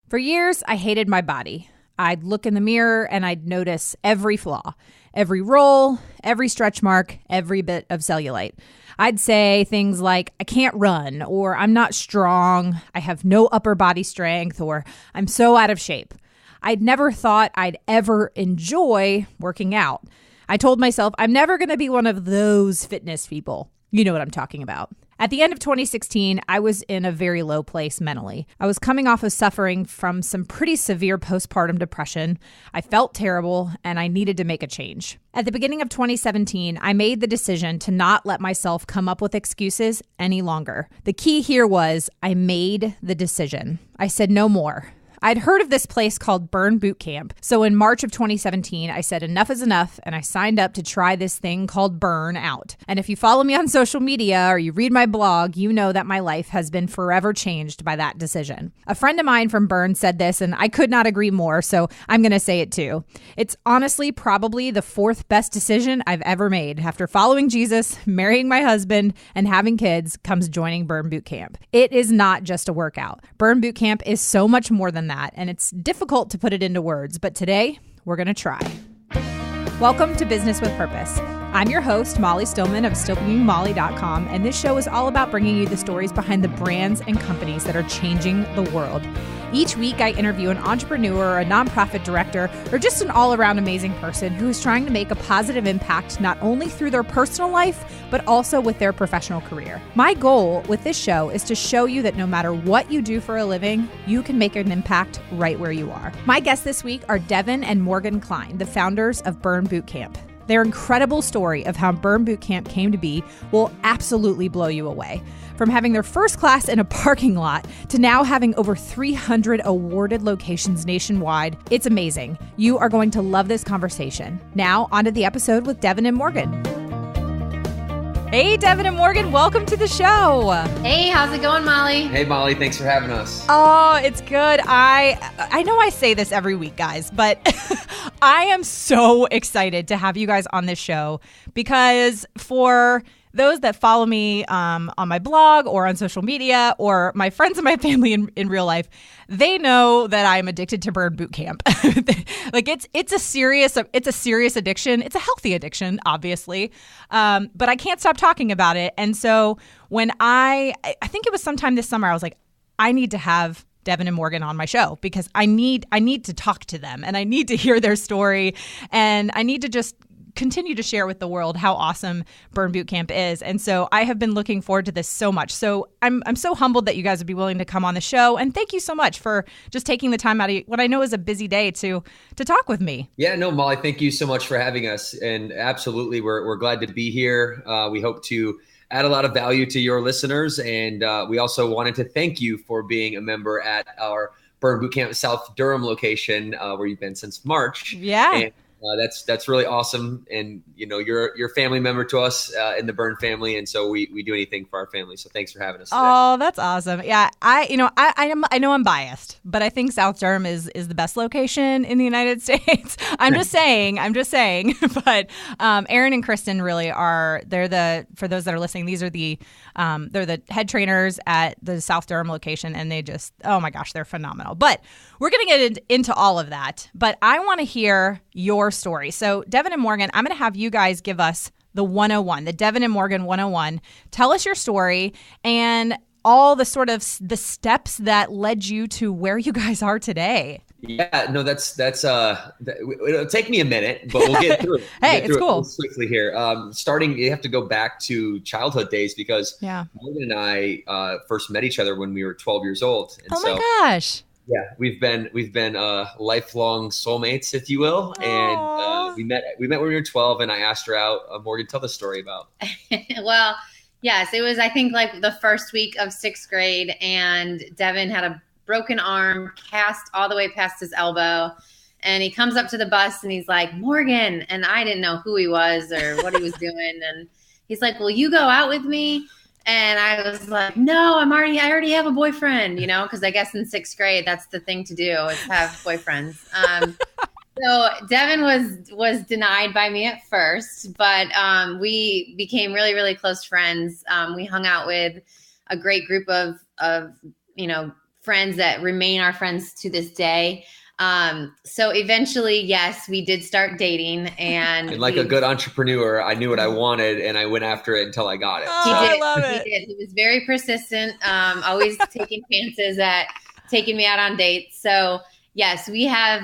For years, I hated my body. I'd look in the mirror and I'd notice every flaw, every roll, every stretch mark, every bit of cellulite. I'd say things like, I can't run, or I'm not strong, I have no upper body strength, or I'm so out of shape. I'd never thought I'd ever enjoy working out. I told myself I'm never going to be one of those fitness people. You know what I'm talking about. At the end of 2016, I was in a very low place mentally. I was coming off of suffering from some pretty severe postpartum depression. I felt terrible and I needed to make a change. At the beginning of 2017, I made the decision to not let myself come up with excuses any longer. The key here was I made the decision. I said no more. I'd heard of this place called Burn Boot Camp. So in March of 2017, I said enough is enough, and I signed up to try this thing called Burn Out. And if you follow me on social media or you read my blog, you know that my life has been forever changed by that decision. A friend of mine from Burn said this, and I could not agree more, so I'm going to say it too. It's honestly probably the fourth best decision I've ever made. After following Jesus, marrying my husband, and having kids comes joining Burn Boot Camp. It is not just a workout. Burn Boot Camp is so much more than that, and it's difficult to put it into words, but today we're going to try. Welcome to Business with Purpose. I'm your host, Molly Stillman of StillmanMolly.com, and this show is all about bringing you the stories behind the brands and companies that are changing the world. Each week, I interview an entrepreneur, a nonprofit director, or just an all-around amazing person who is trying to make a positive impact not only through their personal life, but also with their professional career. My goal with this show is to show you that no matter what you do for a living, you can make an impact right where you are. My guests this week are Devan and Morgan Kline, the founders of Burn Boot Camp. Their incredible story of how Burn Boot Camp came to be will absolutely blow you away. From having their first class in a parking lot to now having over 300 awarded locations nationwide, it's amazing. You are going to love this conversation. Now, on to the episode with Devan and Morgan. Hey, Devan and Morgan, welcome to the show. Hey, how's it going, Molly? Hey, Molly, thanks for having us. Oh, it's good. I know I say this every week, guys, but I am so excited to have you guys on this show because for those that follow me on my blog or on social media or my friends and my family in real life, they know that I'm addicted to Burn Boot Camp. Like it's a serious addiction. It's a healthy addiction, obviously, but I can't stop talking about it. And so when I think it was sometime this summer, I was like, I need to have Devan and Morgan on my show because I need to talk to them and I need to hear their story and I need to just continue to share with the world how awesome Burn Boot Camp is. And so I have been looking forward to this so much. So I'm so humbled that you guys would be willing to come on the show. And thank you so much for just taking the time out of what I know is a busy day to talk with me. Yeah, no, Molly, thank you so much for having us. And absolutely, we're glad to be here. We hope to add a lot of value to your listeners. And we also wanted to thank you for being a member at our Burn Boot Camp South Durham location, where you've been since March. Yeah. And that's really awesome. And, you know, you're a family member to us in the Burn family. And so we do anything for our family. So thanks for having us today. Oh, that's awesome. Yeah. I know I'm biased, but I think South Durham is the best location in the United States. I'm just saying, but Aaron and Kristen really are, for those that are listening, they're the head trainers at the South Durham location. And they just, oh my gosh, they're phenomenal. But we're going to get into all of that. But I want to hear your story. So Devan and Morgan, I'm going to have you guys give us the 101, the Devan and Morgan 101. Tell us your story and all the sort of the steps that led you to where you guys are today. Yeah, no, it'll take me a minute, but we'll get through it. Hey, it's cool. Swiftly here. Starting, you have to go back to childhood days because Morgan and I first met each other when we were 12 years old. And my gosh. Yeah, we've been lifelong soulmates, if you will. Aww. And we met when we were 12, and I asked her out. Morgan, tell the story about. Well, yes, it was, I think, like the first week of sixth grade, and Devan had a broken arm, cast all the way past his elbow. And he comes up to the bus and he's like, Morgan. And I didn't know who he was or what he was doing. And he's like, will you go out with me? And I was like, no, I already have a boyfriend, because I guess in sixth grade, that's the thing to do is have boyfriends. So Devan was denied by me at first, but we became really, really close friends. We hung out with a great group of friends that remain our friends to this day. So eventually, yes, we did start dating, and like a good entrepreneur, I knew what I wanted and I went after it until I got it. Oh, I love it. He did. He was very persistent, always taking chances at taking me out on dates. So yes, we have,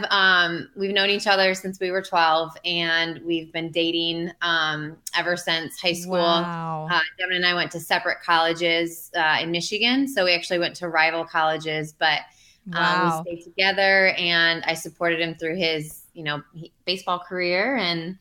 we've known each other since we were 12, and we've been dating ever since high school. Wow. Devin and I went to separate colleges in Michigan. So we actually went to rival colleges, but Wow. we stayed together, and I supported him through his, baseball career. And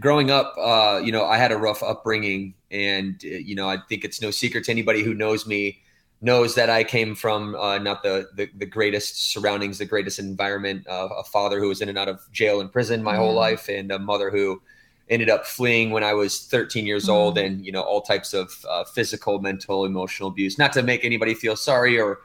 growing up, I had a rough upbringing, and, I think it's no secret to anybody who knows me knows that I came from not the greatest surroundings, the greatest environment, a father who was in and out of jail and prison my whole life, and a mother who ended up fleeing when I was 13 years old, and, all types of physical, mental, emotional abuse. Not to make anybody feel sorry or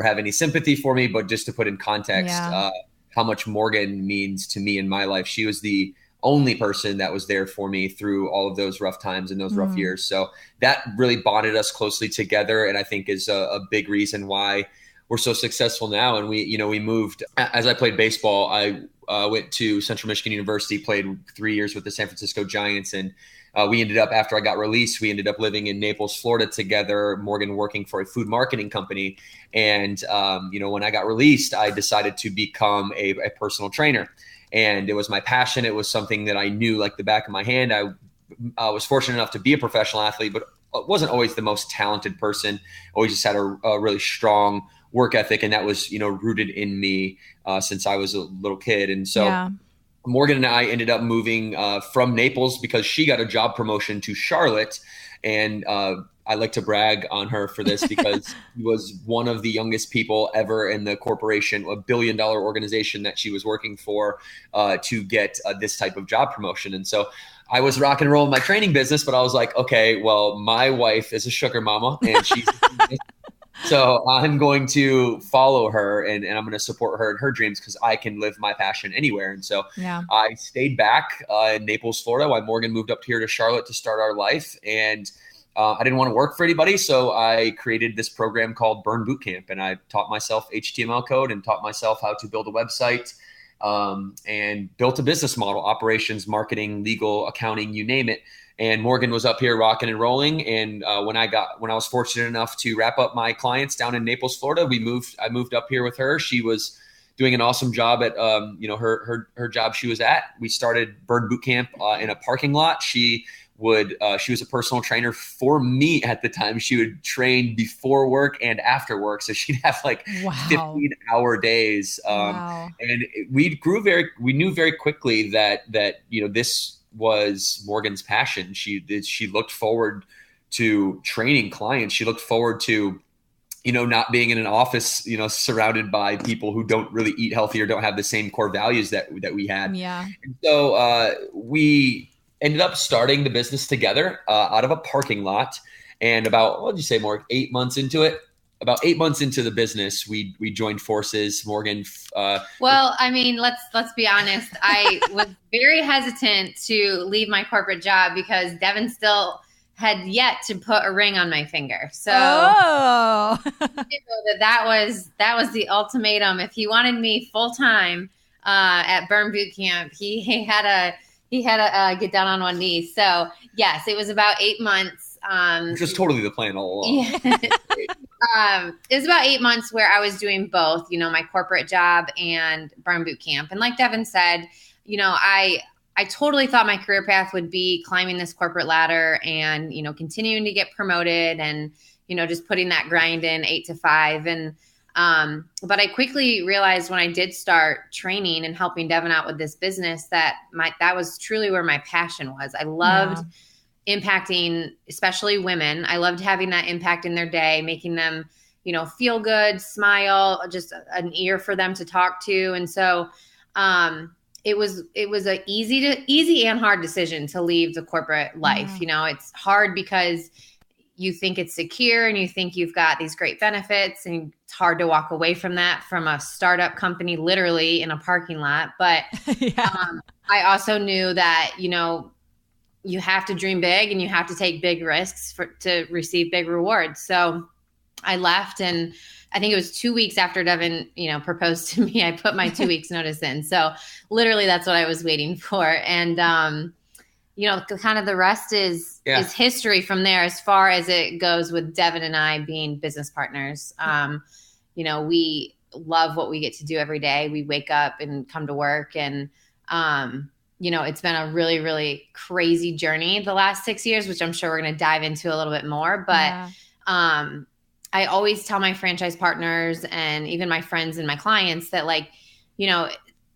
have any sympathy for me, but just to put in context how much Morgan means to me in my life. She was the only person that was there for me through all of those rough times and those rough years. So that really bonded us closely together, and I think is a big reason why we're so successful now. And we moved, as I played baseball, I went to Central Michigan University, played 3 years with the San Francisco Giants, and we ended up, after I got released, we ended up living in Naples, Florida together, Morgan working for a food marketing company. And, when I got released, I decided to become a personal trainer. And it was my passion. It was something that I knew like the back of my hand. I was fortunate enough to be a professional athlete, but wasn't always the most talented person. Always just had a really strong work ethic. And that was, rooted in me since I was a little kid. And so Morgan and I ended up moving from Naples because she got a job promotion to Charlotte. And I like to brag on her for this because she was one of the youngest people ever in the corporation, a $1 billion organization that she was working for, to get this type of job promotion. And so I was rock and roll in my training business, but I was like, okay, well, my wife is a sugar mama, and she's so I'm going to follow her, and I'm going to support her in her dreams because I can live my passion anywhere. And so I stayed back in Naples, Florida, while Morgan moved up here to Charlotte to start our life. And I didn't want to work for anybody, so I created this program called Burn Boot Camp, and I taught myself HTML code and taught myself how to build a website, and built a business model, operations, marketing, legal, accounting, you name it. And Morgan was up here rocking and rolling. And when I was fortunate enough to wrap up my clients down in Naples, Florida, I moved up here with her. She was doing an awesome job at her job she was at. We started Burn Boot Camp in a parking lot. She was a personal trainer for me at the time. She would train before work and after work. So she'd have 15-hour days. And we knew very quickly that this was Morgan's passion. She looked forward to training clients. She looked forward to, not being in an office, surrounded by people who don't really eat healthy or don't have the same core values that we had. Yeah. And so we ended up starting the business together out of a parking lot. And about, what did you say, Morgan, 8 months into it? About 8 months into the business, we joined forces. Morgan. Well, I mean, let's be honest. I was very hesitant to leave my corporate job because Devan still had yet to put a ring on my finger. So that was the ultimatum. If he wanted me full time at Burn Boot Camp, he had to get down on one knee. So yes, it was about 8 months. Which was totally the plan all along. Yeah. It was about 8 months where I was doing both, my corporate job and Burn Boot Camp. And like Devan said, I totally thought my career path would be climbing this corporate ladder and, continuing to get promoted and, just putting that grind in 8 to 5. And, but I quickly realized when I did start training and helping Devan out with this business that was truly where my passion was. I loved impacting, especially women. I loved having that impact in their day, making them, feel good, smile, just an ear for them to talk to. And so, it was a easy and hard decision to leave the corporate life. It's hard because you think it's secure and you think you've got these great benefits, and it's hard to walk away from that from a startup company, literally in a parking lot. But I also knew that, you have to dream big and you have to take big risks to receive big rewards. So I left, and I think it was 2 weeks after Devan, proposed to me, I put my 2 weeks notice in. So literally that's what I was waiting for. And, kind of the rest is history from there as far as it goes with Devan and I being business partners. We love what we get to do every day. We wake up and come to work, and, it's been a really, really crazy journey the last 6 years, which I'm sure we're going to dive into a little bit more. But I always tell my franchise partners and even my friends and my clients that,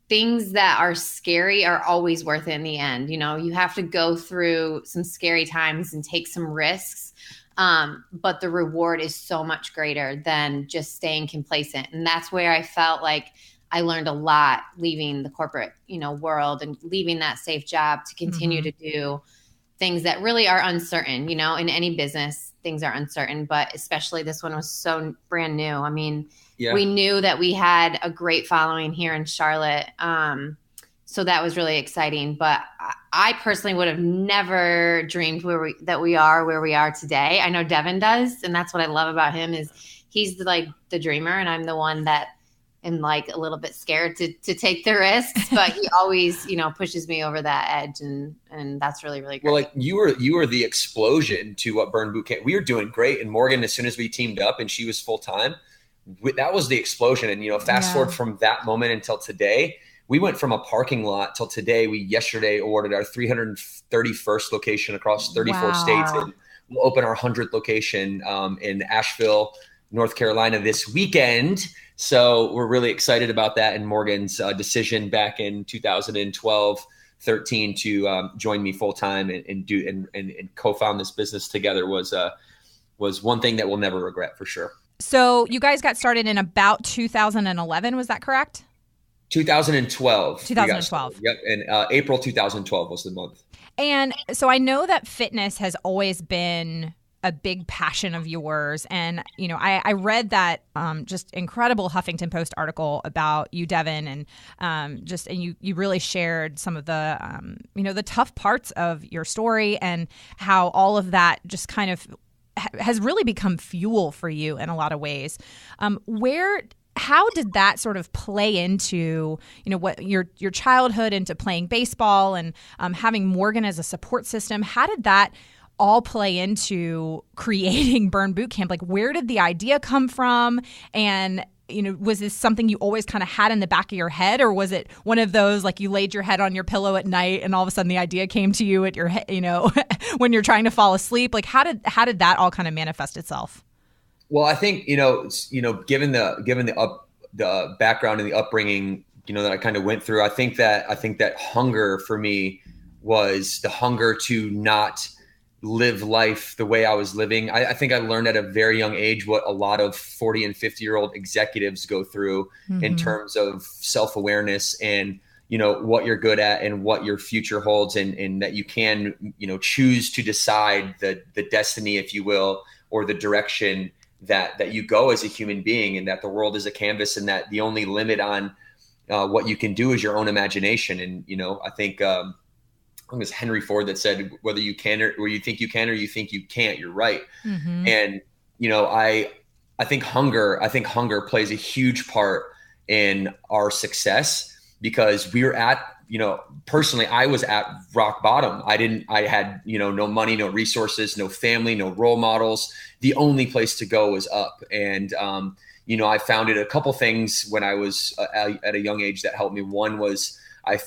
things that are scary are always worth it in the end. You have to go through some scary times and take some risks. But the reward is so much greater than just staying complacent. And that's where I felt like I learned a lot leaving the corporate, world and leaving that safe job to continue to do things that really are uncertain. In any business, things are uncertain, but especially this one was so brand new. I mean, we knew that we had a great following here in Charlotte. So that was really exciting. But I personally would have never dreamed that we are where we are today. I know Devan does. And that's what I love about him is he's the dreamer, and I'm the one that am a little bit scared to take the risks, but he always, pushes me over that edge. And that's really, really great. Well, you were the explosion to what Burn Boot Camp. We were doing great. And Morgan, as soon as we teamed up and she was full-time, that was the explosion. And, fast forward from that moment until today, we went from a parking lot till today. We yesterday awarded our 331st location across 34 states. And we'll open our 100th location in Asheville, North Carolina this weekend. So we're really excited about that. And Morgan's decision back in 2012, 13 to join me full time and co-found this business together was one thing that we'll never regret for sure. So you guys got started in about 2011, was that correct? 2012. 2012. Yep. And April 2012 was the month. And so I know that fitness has always been a big passion of yours. And, I read that just incredible Huffington Post article about you, Devan, and you really shared some of the, the tough parts of your story and how all of that just kind of has really become fuel for you in a lot of ways. How did that sort of play into, what your childhood, into playing baseball and having Morgan as a support system? How did that all play into creating Burn Boot Camp? Where did the idea come from? And, was this something you always kind of had in the back of your head, or was it one of those, you laid your head on your pillow at night and all of a sudden the idea came to you at your head, when you're trying to fall asleep? How did that all kind of manifest itself? Well, I think, given the background and the upbringing, that I kind of went through, I think that hunger for me was the hunger to not live life the way I was living. I think I learned at a very young age what a lot of 40 and 50-year-old executives go through in terms of self-awareness and, what you're good at and what your future holds, and that you can, choose to decide the destiny, if you will, or the direction that you go as a human being, and that the world is a canvas, and that the only limit on what you can do is your own imagination. And, I think it was Henry Ford that said, whether you can or you think you can or you think you can't, you're right. And, I think hunger plays a huge part in our success, because we were at, personally, I was at rock bottom. I had, no money, no resources, no family, no role models. The only place to go was up. And, I founded a couple things when I was at a young age that helped me. One was I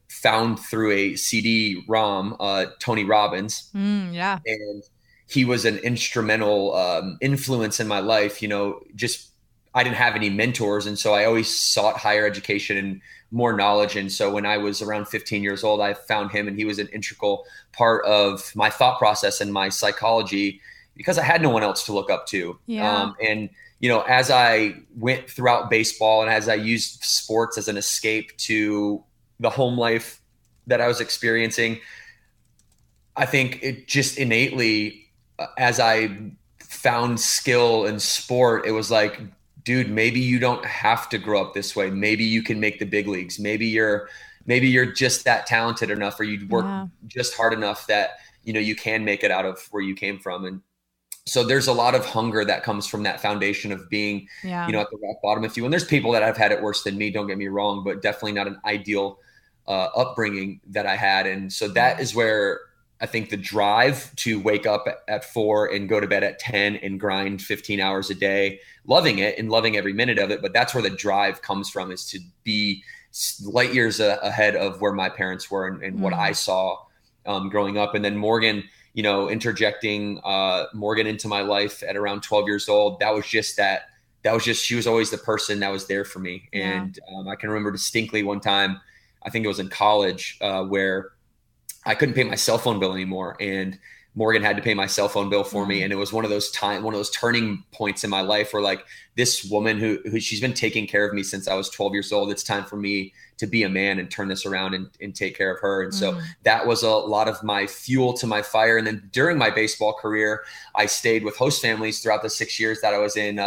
found through a CD-ROM, Tony Robbins. Yeah. And he was an instrumental influence in my life. I didn't have any mentors. And so I always sought higher education and more knowledge. And so when I was around 15 years old, I found him, and he was an integral part of my thought process and my psychology, because I had no one else to look up to. Yeah. As I went throughout baseball and as I used sports as an escape to the home life that I was experiencing, I think it just innately, as I found skill in sport, it was like, dude, maybe you don't have to grow up this way. Maybe you can make the big leagues. Maybe you're just that talented enough, or you work just hard enough that, you can make it out of where you came from. And So there's a lot of hunger that comes from that foundation of being, you know, at the rock bottom, if you will. And there's people that have had it worse than me, don't get me wrong, but definitely not an ideal upbringing that I had. And so that is where I think the drive to wake up at 4 and go to bed at 10 and grind 15 hours a day, loving it and loving every minute of it. But that's where the drive comes from, is to be light years ahead of where my parents were and what I saw growing up. And then Morgan, you know, interjecting Morgan into my life at around 12 years old. That was just, she was always the person that was there for me. And I can remember distinctly one time, I think it was in college, where I couldn't pay my cell phone bill anymore. And Morgan had to pay my cell phone bill for me. And it was one of those turning points in my life where, like, this woman who she's been taking care of me since I was 12 years old. It's time for me to be a man and turn this around and take care of her. And so that was a lot of my fuel to my fire. And then during my baseball career, I stayed with host families throughout the 6 years that I was in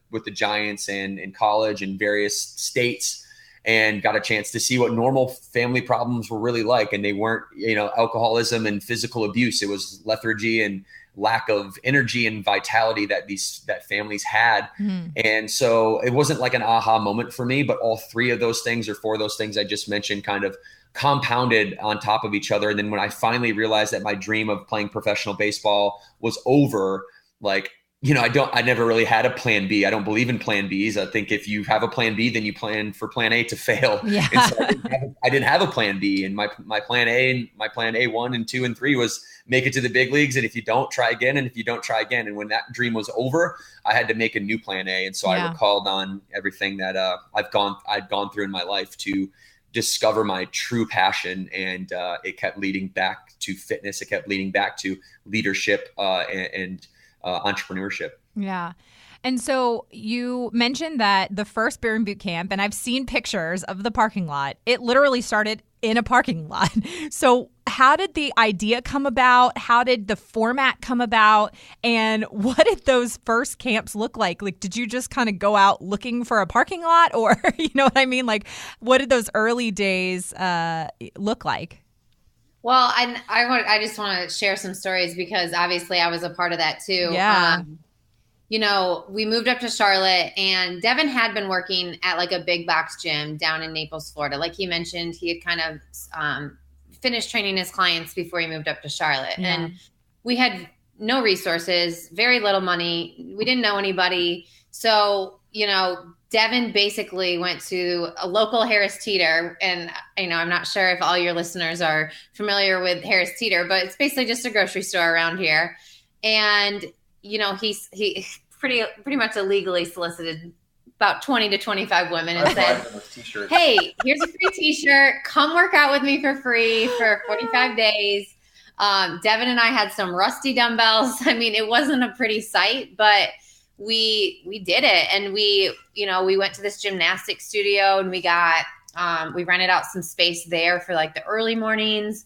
with the Giants and in college in various states, and got a chance to see what normal family problems were really like. And they weren't, you know, alcoholism and physical abuse. It was lethargy and lack of energy and vitality that families had. And so it wasn't like an aha moment for me, but all 3 of those things, or 4 of those things I just mentioned, kind of compounded on top of each other. And then when I finally realized that my dream of playing professional baseball was over, like, you know, I never really had a plan B. I don't believe in plan Bs. I think if you have a plan B, then you plan for plan A to fail. Yeah. And so I didn't have a plan B. And my plan A and my plan A 1 and 2 and 3 was make it to the big leagues. And if you don't, try again. And if you don't, try again. And when that dream was over, I had to make a new plan A. And so I recalled on everything that I'd gone through in my life to discover my true passion. And it kept leading back to fitness. It kept leading back to leadership and entrepreneurship. Yeah. And so you mentioned that the first Burn Boot Camp, and I've seen pictures of the parking lot, it literally started in a parking lot. So how did the idea come about? How did the format come about? And what did those first camps look like? Like, did you just kind of go out looking for a parking lot, or, you know what I mean? Like, what did those early days look like? Well, I just want to share some stories, because obviously I was a part of that too. Yeah. You know, we moved up to Charlotte, and Devan had been working at like a big box gym down in Naples, Florida. Like he mentioned, he had kind of finished training his clients before he moved up to Charlotte. Yeah. And we had no resources, very little money. We didn't know anybody. So, you know, Devan basically went to a local Harris Teeter, and you know, I'm not sure if all your listeners are familiar with Harris Teeter, but it's basically just a grocery store around here. And you know, he pretty much illegally solicited about 20 to 25 women and said, "Hey, here's a free T-shirt. Come work out with me for free for 45 days." Devan and I had some rusty dumbbells. I mean, it wasn't a pretty sight, but we did it. And we went to this gymnastics studio, and we rented out some space there for like the early mornings.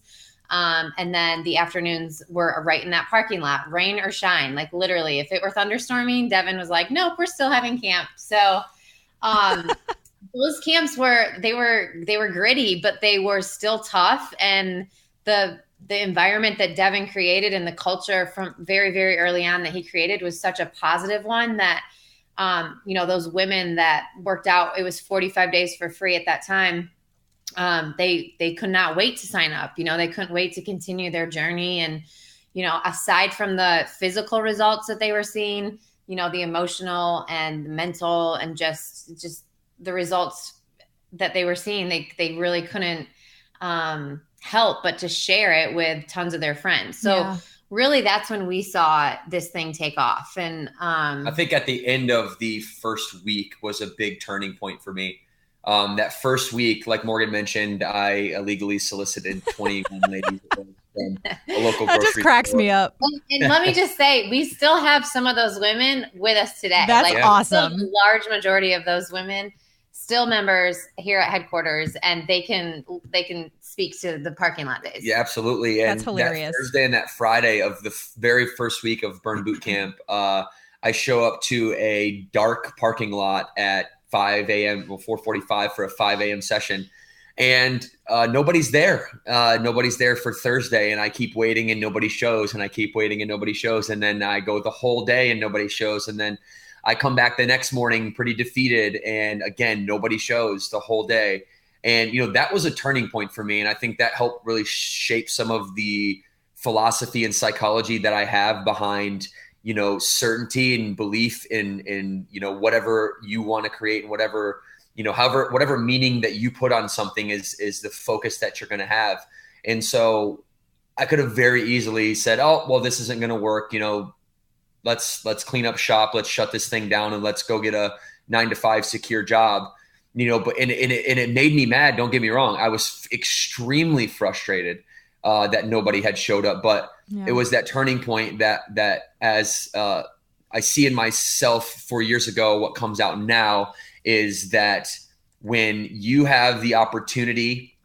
And then the afternoons were right in that parking lot, rain or shine. Like literally, if it were thunderstorming, Devan was like, "Nope, we're still having camp." So, those camps were gritty, but they were still tough. And the environment that Devan created and the culture from very, very early on that he created was such a positive one that, you know, those women that worked out, it was 45 days for free at that time. They could not wait to sign up. You know, they couldn't wait to continue their journey. And, you know, aside from the physical results that they were seeing, you know, the emotional and the mental and just the results that they were seeing, they really couldn't help but to share it with tons of their friends. So really that's when we saw this thing take off. And I think at the end of the first week was a big turning point for me. That first week, like Morgan mentioned, I illegally solicited 21 ladies from a local grocery That just cracks store. me up. And let me just say, we still have some of those women with us today. That's awesome. A large majority of those women still members here at headquarters, and they can speak to the parking lot days. Yeah, absolutely. And that's hilarious. That Thursday and that Friday of the very first week of Burn Boot Camp, I show up to a dark parking lot at 5 a.m. 4:45 for a 5 a.m. session. And nobody's there. Nobody's there for Thursday, and I keep waiting and nobody shows, and I keep waiting and nobody shows. And then I go the whole day and nobody shows. And then I come back the next morning pretty defeated, and again, nobody shows the whole day. And, that was a turning point for me. And I think that helped really shape some of the philosophy and psychology that I have behind, certainty and belief in whatever you want to create, and whatever, whatever meaning that you put on something is the focus that you're going to have. And so I could have very easily said, oh, well, this isn't going to work. Let's clean up shop. Let's shut this thing down and let's go get a 9-to-5 secure job. But it made me mad. Don't get me wrong. I was extremely frustrated that nobody had showed up, but it was that turning point that as I see in myself 4 years ago, what comes out now is that when you have the opportunity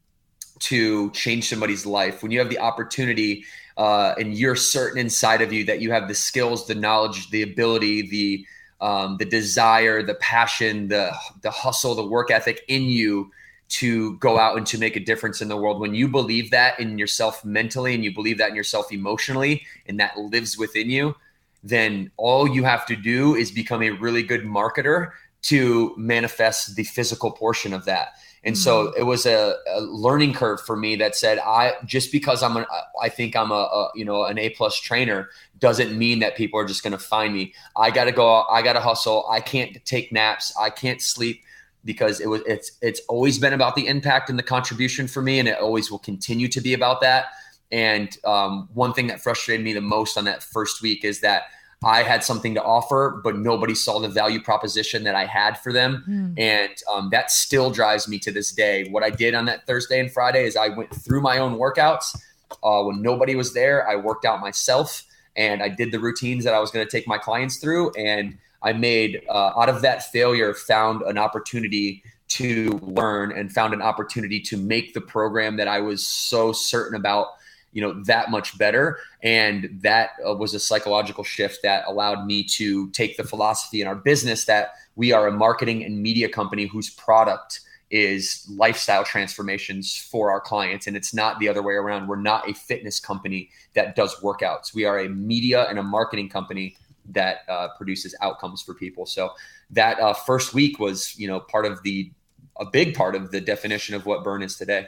to change somebody's life, when you have the opportunity and you're certain inside of you that you have the skills, the knowledge, the ability, the desire, the passion, the hustle, the work ethic in you to go out and to make a difference in the world. When you believe that in yourself mentally and you believe that in yourself emotionally, and that lives within you, then all you have to do is become a really good marketer to manifest the physical portion of that. And so it was a learning curve for me that said, just because I think I'm an A+ trainer doesn't mean that people are just going to find me. I got to go out, I got to hustle. I can't take naps. I can't sleep, because it's always been about the impact and the contribution for me. And it always will continue to be about that. And one thing that frustrated me the most on that first week is that I had something to offer, but nobody saw the value proposition that I had for them. And that still drives me to this day. What I did on that Thursday and Friday is I went through my own workouts. When nobody was there, I worked out myself, and I did the routines that I was going to take my clients through. And I made, out of that failure, found an opportunity to learn and found an opportunity to make the program that I was so certain about that much better. And that was a psychological shift that allowed me to take the philosophy in our business that we are a marketing and media company whose product is lifestyle transformations for our clients. And it's not the other way around. We're not a fitness company that does workouts. We are a media and a marketing company that produces outcomes for people. So that first week was, a big part of the definition of what Burn is today.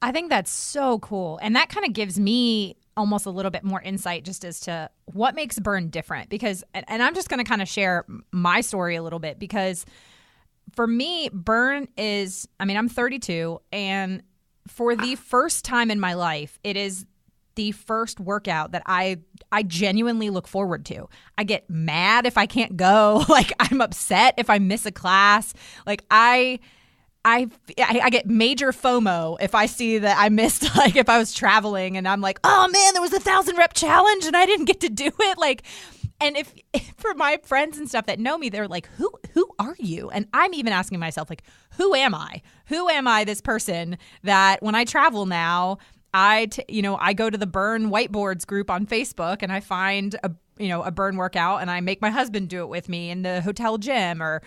I think that's so cool. And that kind of gives me almost a little bit more insight just as to what makes Burn different. Because, and I'm just going to kind of share my story a little bit, because for me, Burn is, I'm 32, and for the first time in my life, it is the first workout that I genuinely look forward to. I get mad if I can't go. Like, I'm upset if I miss a class. Like, I get major FOMO if I see that I missed, like if I was traveling and I'm like, oh man, there was a 1,000 rep challenge and I didn't get to do it. Like, and if for my friends and stuff that know me, they're like, who are you? And I'm even asking myself, like, who am I? Who am I, this person that when I travel now, I go to the Burn whiteboards group on Facebook and I find a Burn workout and I make my husband do it with me in the hotel gym. Or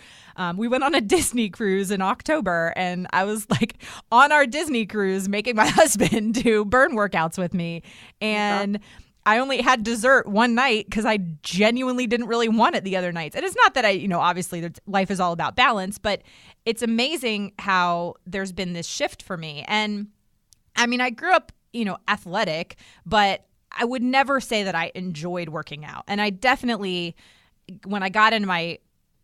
we went on a Disney cruise in October and I was like on our Disney cruise making my husband do Burn workouts with me. And I only had dessert one night because I genuinely didn't really want it the other nights. And it's not that obviously life is all about balance, but it's amazing how there's been this shift for me. And I grew up, athletic, but I would never say that I enjoyed working out. And I definitely, when I got into my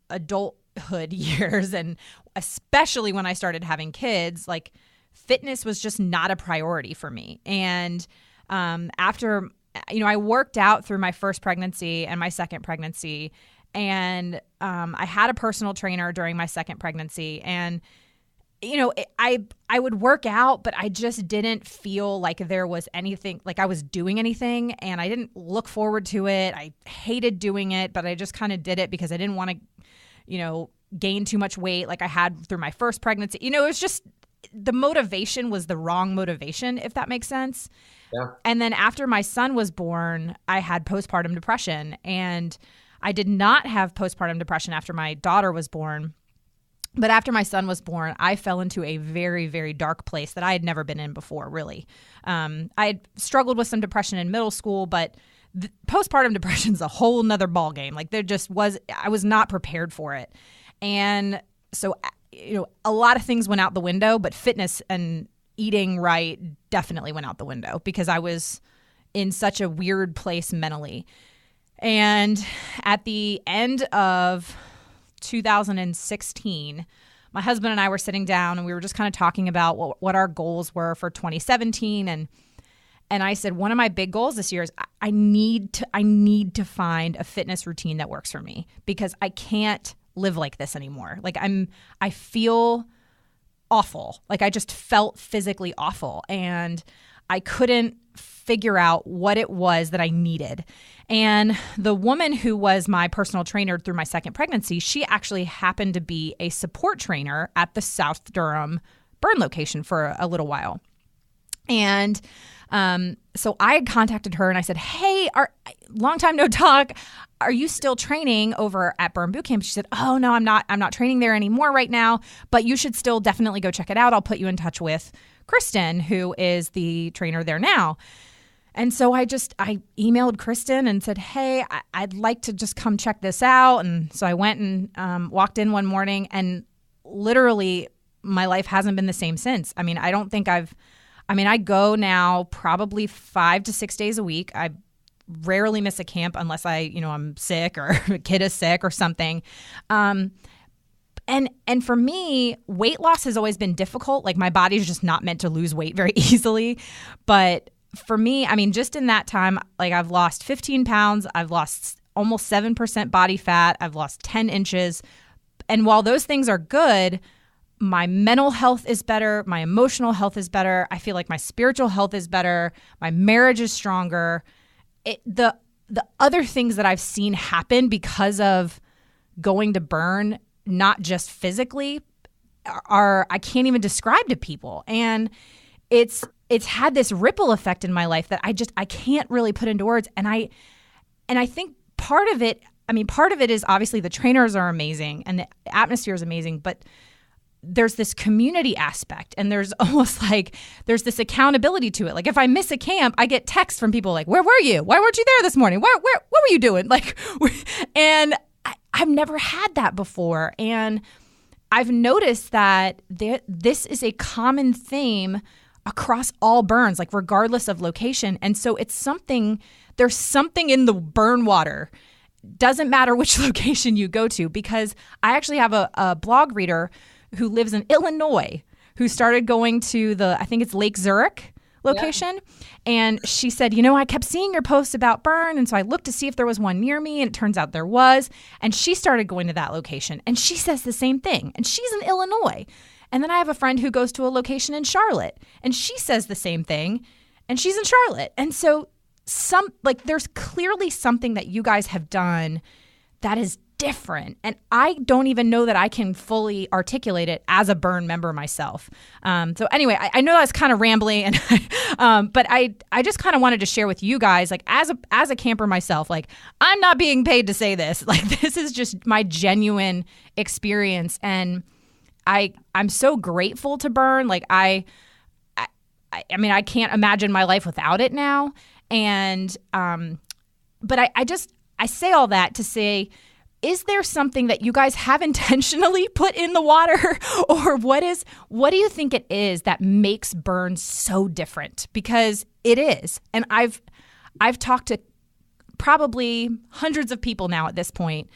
adulthood years, and especially when I started having kids, like fitness was just not a priority for me. And after, I worked out through my first pregnancy and my second pregnancy. And I had a personal trainer during my second pregnancy. And I would work out, but I just didn't feel like there was anything, like I was doing anything, and I didn't look forward to it. I hated doing it, but I just kind of did it because I didn't want to, gain too much weight like I had through my first pregnancy. It was just, the motivation was the wrong motivation, if that makes sense. Yeah. And then after my son was born, I had postpartum depression, and I did not have postpartum depression after my daughter was born. But after my son was born, I fell into a very, very dark place that I had never been in before, really. I had struggled with some depression in middle school, but postpartum depression is a whole nother ballgame. Like I was not prepared for it. And so, a lot of things went out the window, but fitness and eating right definitely went out the window because I was in such a weird place mentally. And at the end of 2016, my husband and I were sitting down and we were just kind of talking about what our goals were for 2017. And I said, one of my big goals this year is I need to find a fitness routine that works for me because I can't live like this anymore. Like I feel awful. Like I just felt physically awful and I couldn't figure out what it was that I needed. And the woman who was my personal trainer through my second pregnancy, she actually happened to be a support trainer at the South Durham burn location for a little while. And so I had contacted her and I said, hey, long time no talk. Are you still training over at Burn Boot Camp? She said, oh, no, I'm not training there anymore right now, but you should still definitely go check it out. I'll put you in touch with Kristen, who is the trainer there now. And so I emailed Kristen and said, hey, I'd like to just come check this out. And so I went and walked in one morning and literally my life hasn't been the same since. I mean, I go now probably 5 to 6 days a week. I rarely miss a camp unless I'm sick or a kid is sick or something. And for me, weight loss has always been difficult. Like my body's just not meant to lose weight very easily. But for me, I mean, just in that time, like I've lost 15 pounds. I've lost almost 7% body fat. I've lost 10 inches. And while those things are good, my mental health is better. My emotional health is better. I feel like my spiritual health is better. My marriage is stronger. The other things that I've seen happen because of going to burn, not just physically, I can't even describe to people. And it's had this ripple effect in my life that I can't really put into words. And I think part of it is obviously the trainers are amazing and the atmosphere is amazing, but there's this community aspect and there's almost like there's this accountability to it. Like if I miss a camp, I get texts from people like, where were you? Why weren't you there this morning? What were you doing? Like, and I've never had that before. And I've noticed that this is a common theme across all burns, like regardless of location. And so there's something in the burn water. Doesn't matter which location you go to, because I actually have a blog reader who lives in Illinois who started going to I think it's Lake Zurich location. Yeah. And she said, I kept seeing your posts about burn. And so I looked to see if there was one near me and it turns out there was. And she started going to that location and she says the same thing. And she's in Illinois. And then I have a friend who goes to a location in Charlotte and she says the same thing and she's in Charlotte. And so there's clearly something that you guys have done that is different. And I don't even know that I can fully articulate it as a burn member myself. So anyway, I know that's kind of rambling, and but I just kind of wanted to share with you guys, like as a camper myself, like I'm not being paid to say this. Like this is just my genuine experience, and I'm so grateful to burn. Like I mean, I can't imagine my life without it now. And but I say all that to say, is there something that you guys have intentionally put in the water, or what do you think it is that makes burn so different? Because it is. And I've talked to probably hundreds of people now at this point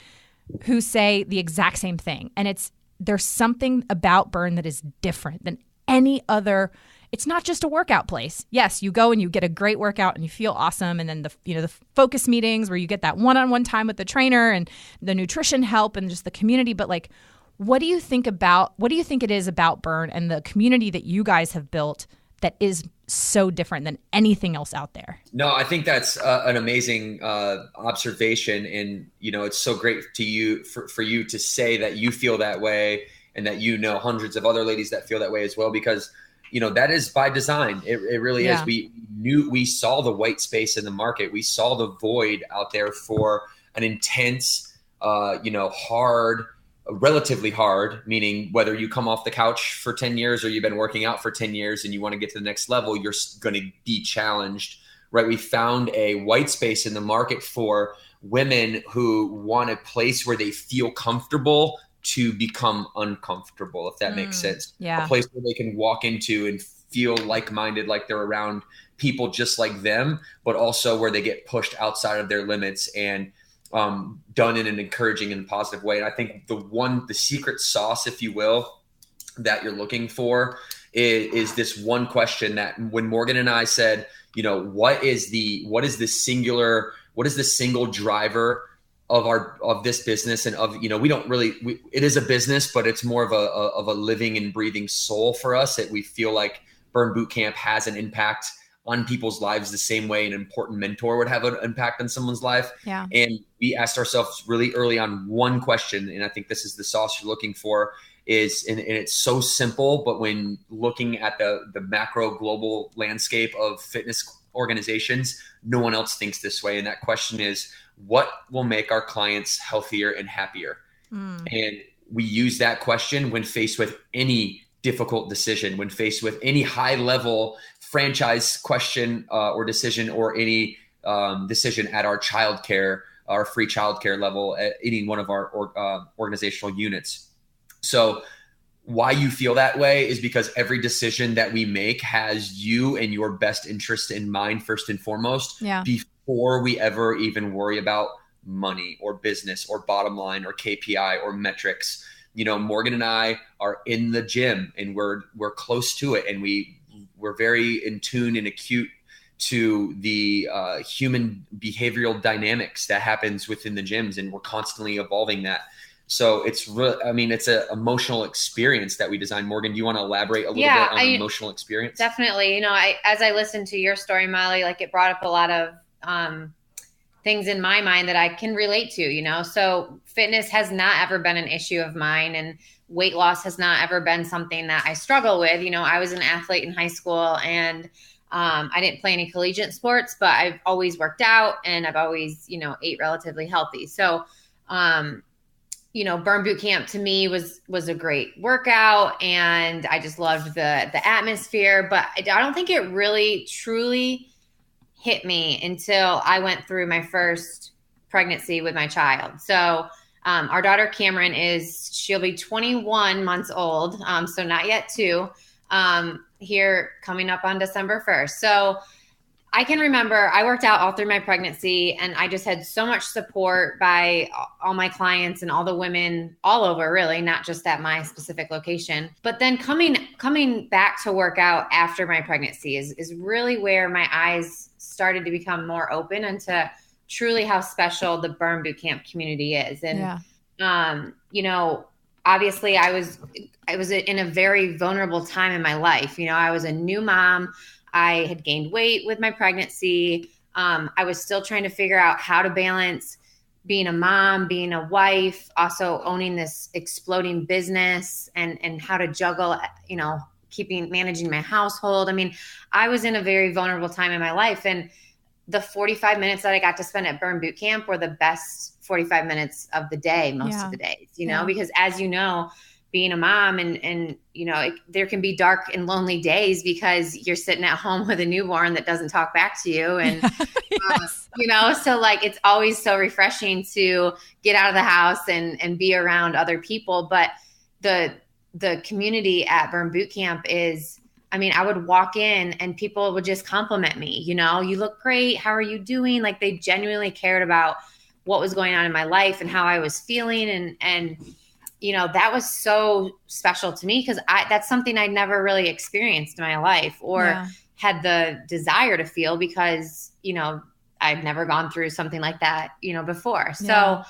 who say the exact same thing. And there's something about burn that is different than any other. It's not just a workout place. Yes, you go and you get a great workout and you feel awesome. And then the focus meetings where you get that one-on-one time with the trainer and the nutrition help and just the community. But like, what do you think it is about burn and the community that you guys have built that is so different than anything else out there? No, I think that's an amazing observation. And, it's so great for you to say that you feel that way and that hundreds of other ladies that feel that way as well, because that is by design. It really is. We saw the white space in the market. We saw the void out there for an intense, hard relatively hard, meaning whether you come off the couch for 10 years or you've been working out for 10 years and you want to get to the next level, you're going to be challenged, right? We found a white space in the market for women who want a place where they feel comfortable to become uncomfortable, if that makes sense. Yeah. A place where they can walk into and feel like-minded, like they're around people just like them, but also where they get pushed outside of their limits and done in an encouraging and positive way. And I think the secret sauce, if you will, that you're looking for is this one question that when Morgan and I said, what is the single driver of this business and it is a business, but it's more of a living and breathing soul for us, that we feel like Burn Boot Camp has an impact on people's lives the same way an important mentor would have an impact on someone's life. Yeah. And we asked ourselves really early on one question, and I think this is the sauce you're looking for, and it's so simple, but when looking at the macro global landscape of fitness organizations, no one else thinks this way. And that question is, what will make our clients healthier and happier? And we use that question when faced with any difficult decision, when faced with any high level franchise question or decision, or any decision at our free childcare level at any one of our organizational units. So why you feel that way is because every decision that we make has you and your best interest in mind first and foremost, before we ever even worry about money or business or bottom line or KPI or metrics. Morgan and I are in the gym and we're close to it, and we're very in tune and acute to the human behavioral dynamics that happens within the gyms, and we're constantly evolving that. So it's it's an emotional experience that we designed. Morgan, do you want to elaborate a little bit on emotional experience? Definitely. As I listened to your story, Molly, it brought up a lot of things in my mind that I can relate to, so fitness has not ever been an issue of mine, and weight loss has not ever been something that I struggle with. I was an athlete in high school, and I didn't play any collegiate sports, but I've always worked out, and I've always, ate relatively healthy. So, Burn Boot Camp to me was a great workout, and I just loved the atmosphere, but I don't think it really truly hit me until I went through my first pregnancy with my child. So our daughter Cameron she'll be 21 months old. So not yet 2, here coming up on December 1st. So I can remember I worked out all through my pregnancy, and I just had so much support by all my clients and all the women all over, really, not just at my specific location. But then coming back to work out after my pregnancy is really where my eyes started to become more open into truly how special the Burn Boot Camp community is. And, obviously I was in a very vulnerable time in my life. I was a new mom. I had gained weight with my pregnancy. I was still trying to figure out how to balance being a mom, being a wife, also owning this exploding business, and how to juggle, managing my household. I was in a very vulnerable time in my life, and the 45 minutes that I got to spend at Burn Boot Camp were the best 45 minutes of the day, most of the days, because as being a mom and there can be dark and lonely days because you're sitting at home with a newborn that doesn't talk back to you. And, so it's always so refreshing to get out of the house and be around other people. But the community at Burn Boot Camp is, I would walk in and people would just compliment me, you look great. How are you doing? They genuinely cared about what was going on in my life and how I was feeling. And that was so special to me because that's something I'd never really experienced in my life or had the desire to feel because, I'd never gone through something like that, before. So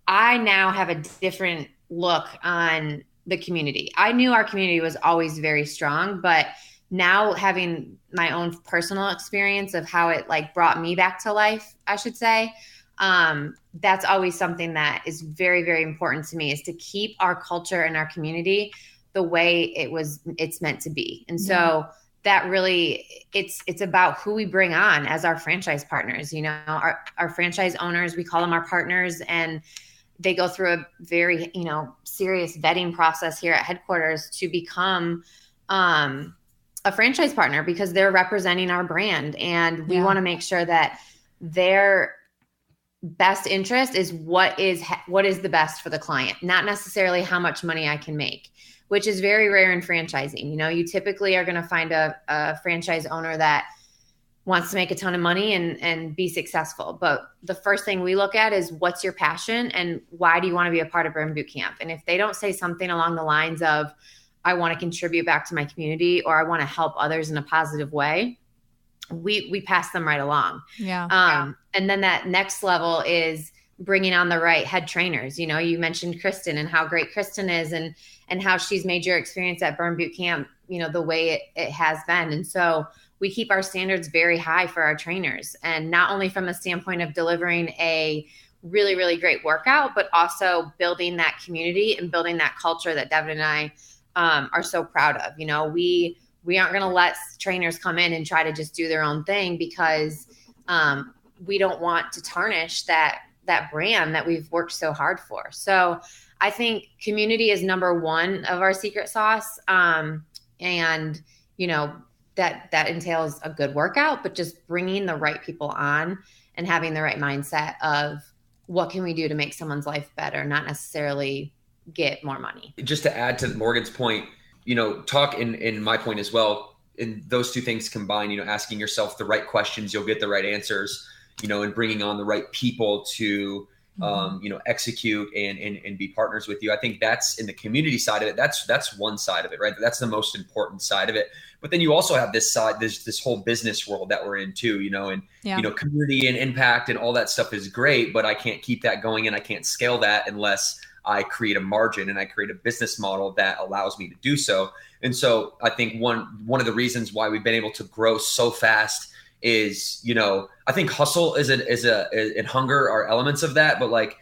I now have a different look on the community. I knew our community was always very strong, but now having my own personal experience of how it brought me back to life, I should say, that's always something that is very, very important to me, is to keep our culture and our community the way it's meant to be. And so that really, it's about who we bring on as our franchise partners, our franchise owners, we call them our partners. And they go through a very, serious vetting process here at headquarters to become a franchise partner, because they're representing our brand. And we want to make sure that their best interest is what is the best for the client, not necessarily how much money I can make, which is very rare in franchising. You typically are going to find a franchise owner that wants to make a ton of money and be successful. But the first thing we look at is, what's your passion and why do you want to be a part of Burn Boot Camp? And if they don't say something along the lines of, I want to contribute back to my community, or I want to help others in a positive way, we pass them right along. And then that next level is bringing on the right head trainers. You mentioned Kristen and how great Kristen is, and how she's made your experience at Burn Boot Camp, the way it has been. And so we keep our standards very high for our trainers, and not only from the standpoint of delivering a really, really great workout, but also building that community and building that culture that Devan and I are so proud of. We aren't going to let trainers come in and try to just do their own thing, because we don't want to tarnish that brand that we've worked so hard for. So I think community is number one of our secret sauce. And that entails a good workout, but just bringing the right people on and having the right mindset of, what can we do to make someone's life better, not necessarily get more money. Just to add to Morgan's point, talk in my point as well, in those two things combined, asking yourself the right questions, you'll get the right answers, and bringing on the right people to, execute and be partners with you. I think that's in the community side of it. That's one side of it, right? That's the most important side of it. But then you also have this side, this whole business world that we're in too, and, community and impact and all that stuff is great, but I can't keep that going and I can't scale that unless I create a margin and I create a business model that allows me to do so. And so I think one of the reasons why we've been able to grow so fast is, I think hustle and hunger are elements of that. But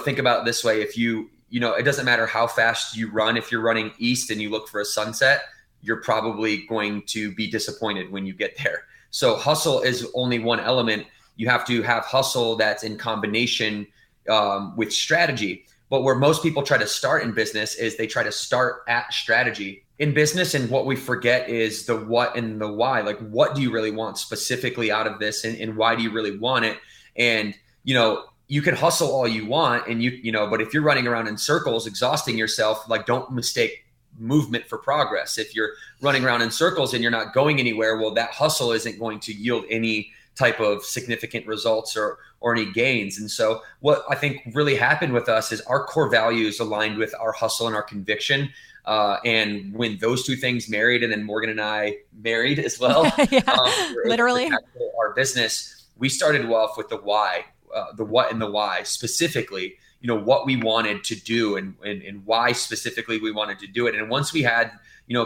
think about it this way. If it doesn't matter how fast you run. If you're running east and you look for a sunset, you're probably going to be disappointed when you get there. So hustle is only one element. You have to have hustle that's in combination with strategy. But where most people try to start in business is they try to start at strategy in business. And what we forget is the what and the why. Like, what do you really want specifically out of this? And why do you really want it? And, you can hustle all you want and but if you're running around in circles, exhausting yourself, don't mistake movement for progress. If you're running around in circles and you're not going anywhere, well, that hustle isn't going to yield any type of significant results or any gains. And so what I think really happened with us is our core values aligned with our hustle and our conviction. And when those two things married, and then Morgan and I married as well, literally our business, we started off with the why, the what and the why specifically, what we wanted to do and why specifically we wanted to do it. And once we had,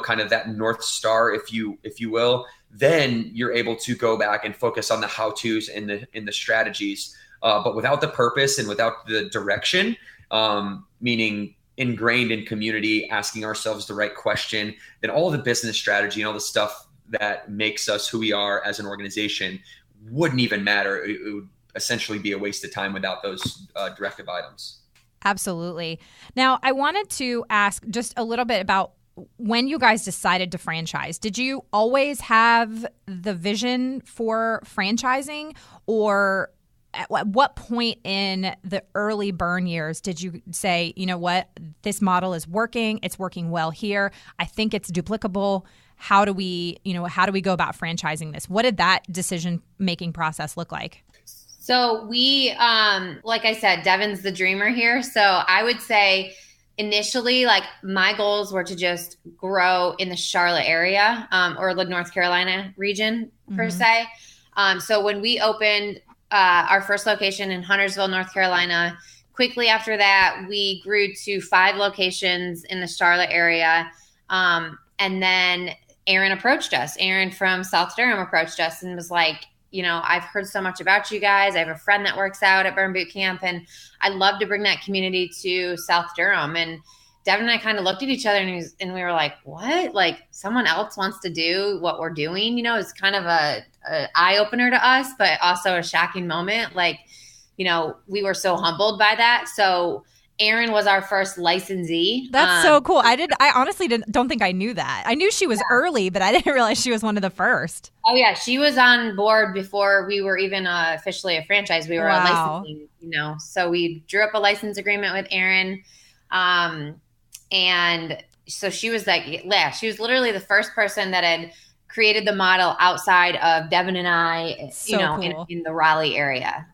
kind of that North Star, if you will, then you're able to go back and focus on the how-tos and the strategies. But without the purpose and without the direction, meaning ingrained in community, asking ourselves the right question, then all of the business strategy and all the stuff that makes us who we are as an organization wouldn't even matter. It would essentially be a waste of time without those directive items. Absolutely. Now, I wanted to ask just a little bit about when you guys decided to franchise. Did you always have the vision for franchising, or at what point in the early Burn years did you say, you know what, this model is working, it's working well here, I think it's duplicable, how do we go about franchising this? What did that decision-making process look like? So we, like I said, Devan's the dreamer here. So I would say initially, my goals were to just grow in the Charlotte area, or the North Carolina region per se. So when we opened our first location in Huntersville, North Carolina, quickly after that, we grew to 5 locations in the Charlotte area. And then Aaron approached us. Aaron from South Durham approached us and was like, I've heard so much about you guys. I have a friend that works out at Burn Boot Camp, and I'd love to bring that community to South Durham. And Devan and I kind of looked at each other and we were like, what? Like, someone else wants to do what we're doing? It's kind of a eye opener to us, but also a shocking moment. We were so humbled by that. So Erin was our first licensee. That's so cool. I honestly don't think I knew that. I knew she was early, but I didn't realize she was one of the first. Oh yeah, she was on board before we were even officially a franchise. We were a licensing, so we drew up a license agreement with Erin. And so she was she was literally the first person that had created the model outside of Devan and I, cool. in the Raleigh area.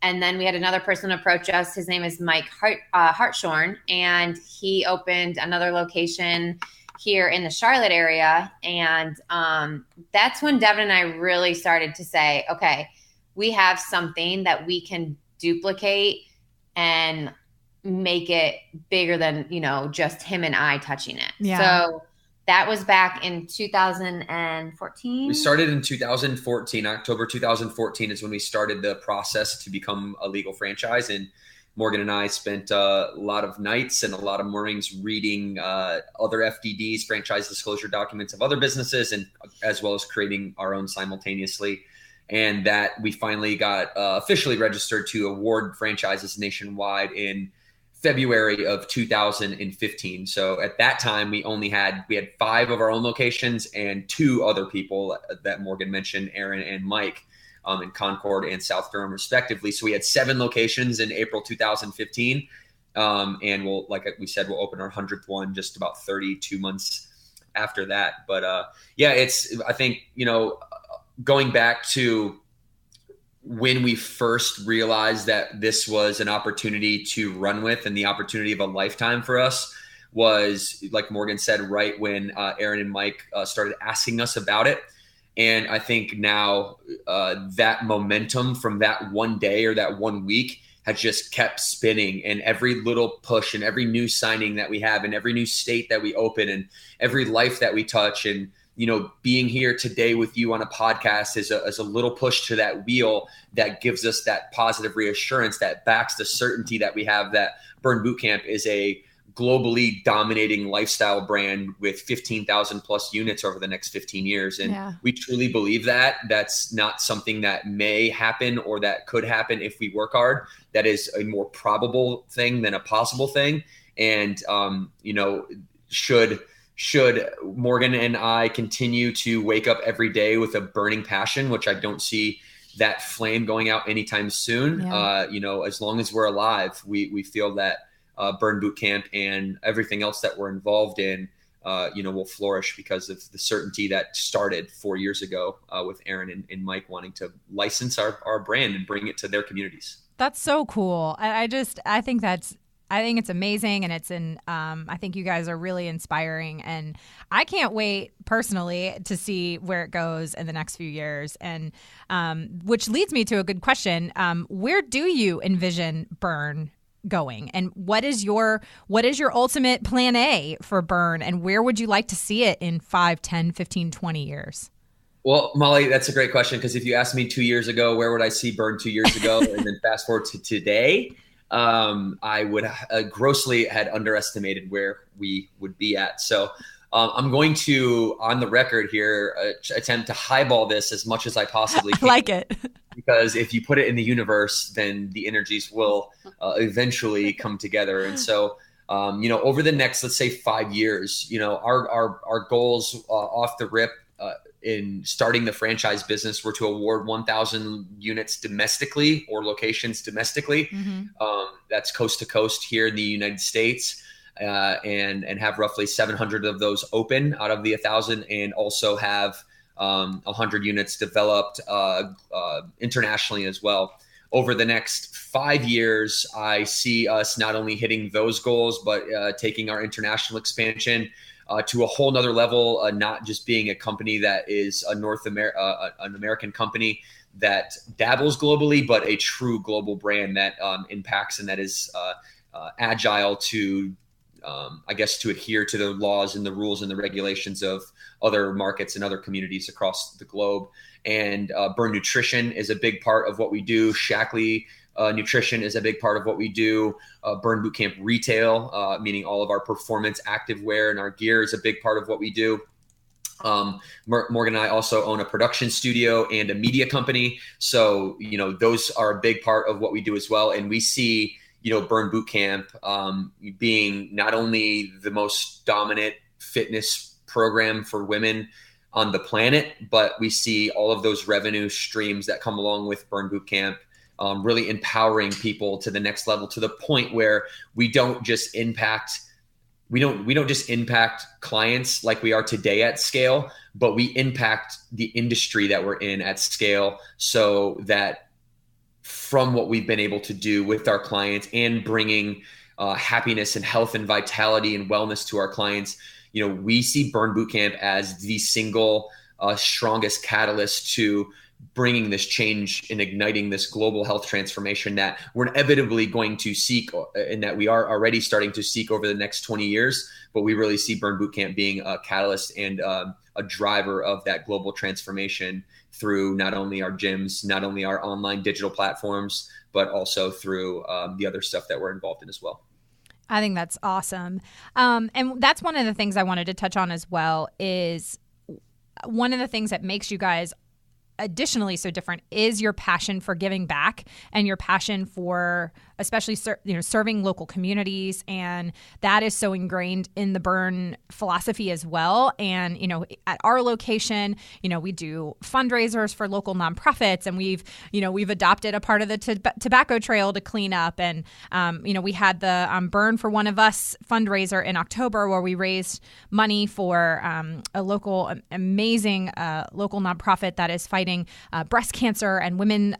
And then we had another person approach us. His name is Mike Hartshorn, and he opened another location here in the Charlotte area. And that's when Devan and I really started to say, okay, we have something that we can duplicate and make it bigger than, just him and I touching it. Yeah. So that was back in 2014. We started in 2014. October 2014 is when we started the process to become a legal franchise. And Morgan and I spent a lot of nights and a lot of mornings reading other FDDs, franchise disclosure documents of other businesses, and as well as creating our own simultaneously. And that we finally got officially registered to award franchises nationwide in February of 2015. So at that time, we had 5 of our own locations and 2 other people that Morgan mentioned, Erin and Mike, in Concord and South Durham, respectively. So we had 7 locations in April 2015. And like we said, we'll open our 100th one just about 32 months after that. But I think, going back to when we first realized that this was an opportunity to run with and the opportunity of a lifetime for us was, like Morgan said, right when Erin and Mike started asking us about it. And I think now that momentum from that one day or that 1 week has just kept spinning, and every little push and every new signing that we have and every new state that we open and every life that we touch, and being here today with you on a podcast is a little push to that wheel that gives us that positive reassurance that backs the certainty that we have that Burn Bootcamp is a globally dominating lifestyle brand with 15,000 plus units over the next 15 years. And we truly believe that. That's not something that may happen or that could happen if we work hard. That is a more probable thing than a possible thing. And, should Morgan and I continue to wake up every day with a burning passion, which I don't see that flame going out anytime soon. As long as we're alive, we feel that Burn Bootcamp and everything else that we're involved in, will flourish because of the certainty that started 4 years ago with Erin and Mike wanting to license our brand and bring it to their communities. That's so cool. I think it's amazing, and I think you guys are really inspiring, and I can't wait personally to see where it goes in the next few years. And which leads me to a good question. Where do you envision Burn going, and what is your ultimate plan A for Burn, and where would you like to see it in 5, 10, 15, 20 years? Well, Molly, that's a great question, because if you asked me 2 years ago, where would I see Burn 2 years ago, and then fast forward to today, I would grossly had underestimated where we would be at. So I'm going to, on the record here, attempt to highball this as much as I possibly can. I like it. Because if you put it in the universe, then the energies will eventually come together. And so, over the next, let's say 5 years, our goals off the rip in starting the franchise business were to award 1,000 units domestically or locations domestically. Mm-hmm. That's coast to coast here in the United States, and have roughly 700 of those open out of the 1,000, and also have 100 units developed internationally as well. Over the next 5 years, I see us not only hitting those goals, but taking our international expansion to a whole nother level, not just being a company that is an American company that dabbles globally, but a true global brand that impacts and that is agile to, to adhere to the laws and the rules and the regulations of other markets and other communities across the globe. And Burn Nutrition is a big part of what we do. Shackley Nutrition is a big part of what we do. Burn Bootcamp Retail, meaning all of our performance activewear and our gear, is a big part of what we do. Morgan and I also own a production studio and a media company. So, those are a big part of what we do as well. And we see, Burn Boot Camp being not only the most dominant fitness program for women on the planet, but we see all of those revenue streams that come along with Burn Boot Camp really empowering people to the next level, to the point where we don't just impact clients like we are today at scale, but we impact the industry that we're in at scale, so that from what we've been able to do with our clients and bringing happiness and health and vitality and wellness to our clients, we see Burn Boot Camp as the single strongest catalyst to bringing this change and igniting this global health transformation that we're inevitably going to seek, and that we are already starting to seek over the next 20 years. But we really see Burn Boot Camp being a catalyst and a driver of that global transformation through not only our gyms, not only our online digital platforms, but also through the other stuff that we're involved in as well. I think that's awesome. And that's one of the things I wanted to touch on as well, is one of the things that makes you guys additionally so different is your passion for giving back and your passion for especially serving local communities, and that is so ingrained in the Burn philosophy as well. And at our location, we do fundraisers for local nonprofits, and we've adopted a part of the tobacco trail to clean up, and we had the Burn for One of Us fundraiser in October, where we raised money for a local amazing local nonprofit that is fighting breast cancer and women's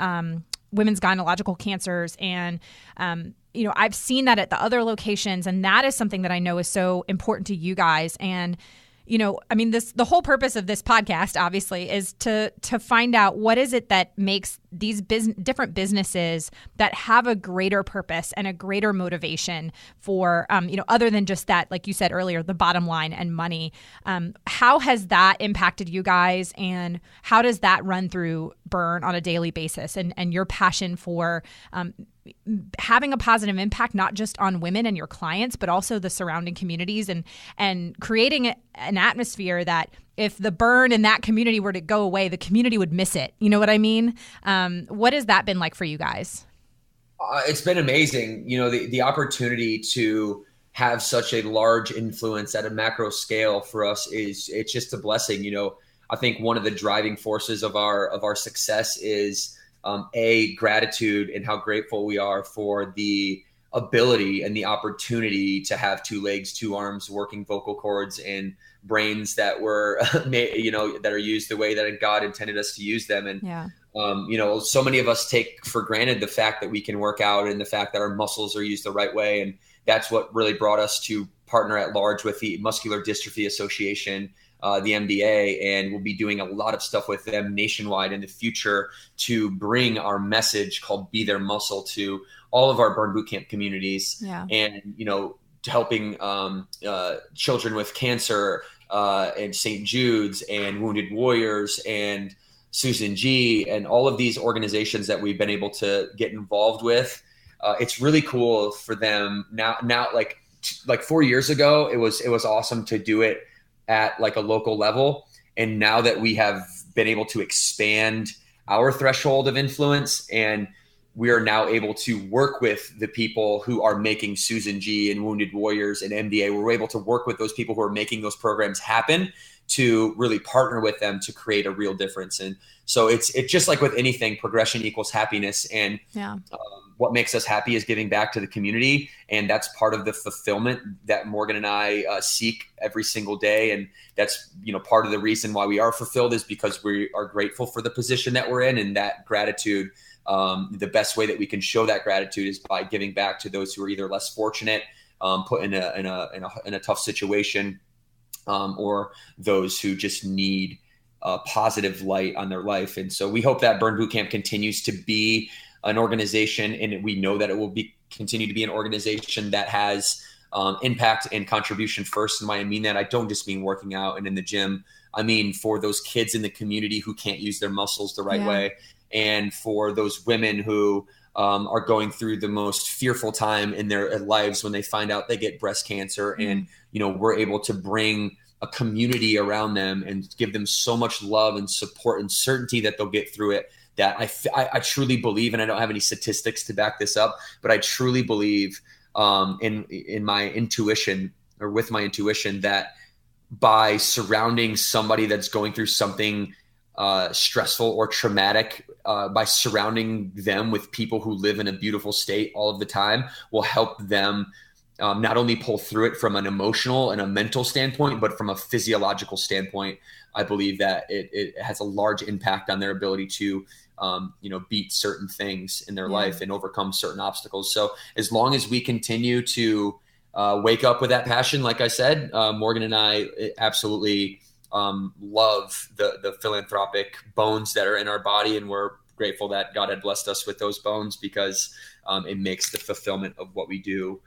gynecological cancers. And, I've seen that at the other locations, and that is something that I know is so important to you guys. And, the whole purpose of this podcast, obviously, is to find out what is it that makes these different businesses that have a greater purpose and a greater motivation for, other than just that, like you said earlier, the bottom line and money. How has that impacted you guys, and how does that run through Burn on a daily basis, and your passion for having a positive impact, not just on women and your clients, but also the surrounding communities, and creating an atmosphere that if the Burn in that community were to go away, the community would miss it. You know what I mean? What has that been like for you guys? It's been amazing. The opportunity to have such a large influence at a macro scale for us it's just a blessing. I think one of the driving forces of our success is gratitude, and how grateful we are for the ability and the opportunity to have two legs, two arms, working vocal cords, and brains that were, that are used the way that God intended us to use them. And, so many of us take for granted the fact that we can work out, and the fact that our muscles are used the right way. And that's what really brought us to partner at large with the Muscular Dystrophy Association, the MDA, and we'll be doing a lot of stuff with them nationwide in the future to bring our message called Be Their Muscle to all of our Burn Boot Camp communities. And, helping children with cancer and St. Jude's and Wounded Warriors and Susan G. and all of these organizations that we've been able to get involved with. It's really cool for them now, like 4 years ago, it was awesome to do it at like a local level. And now that we have been able to expand our threshold of influence, and we are now able to work with the people who are making Susan G and Wounded Warriors and MDA, we're able to work with those people who are making those programs happen, to really partner with them to create a real difference. And so it's just like with anything, progression equals happiness. And what makes us happy is giving back to the community. And that's part of the fulfillment that Morgan and I seek every single day. And that's, part of the reason why we are fulfilled is because we are grateful for the position that we're in, and that gratitude. The best way that we can show that gratitude is by giving back to those who are either less fortunate, put in a tough situation, or those who just need a positive light on their life. And so we hope that Burn Boot Camp continues to be an organization, and we know that it will continue to be an organization that has impact and contribution first. And when I mean that, I don't just mean working out and in the gym. I mean for those kids in the community who can't use their muscles the right way, and for those women who are going through the most fearful time in their lives when they find out they get breast cancer. And, we're able to bring a community around them and give them so much love and support and certainty that they'll get through it, that I truly believe, and I don't have any statistics to back this up, but I truly believe in my intuition, or with my intuition, that by surrounding somebody that's going through something stressful or traumatic, by surrounding them with people who live in a beautiful state all of the time, will help them not only pull through it from an emotional and a mental standpoint, but from a physiological standpoint. I believe that it has a large impact on their ability to beat certain things in their life and overcome certain obstacles. So as long as we continue to wake up with that passion, like I said, Morgan and I absolutely love the philanthropic bones that are in our body. And we're grateful that God had blessed us with those bones, because it makes the fulfillment of what we do.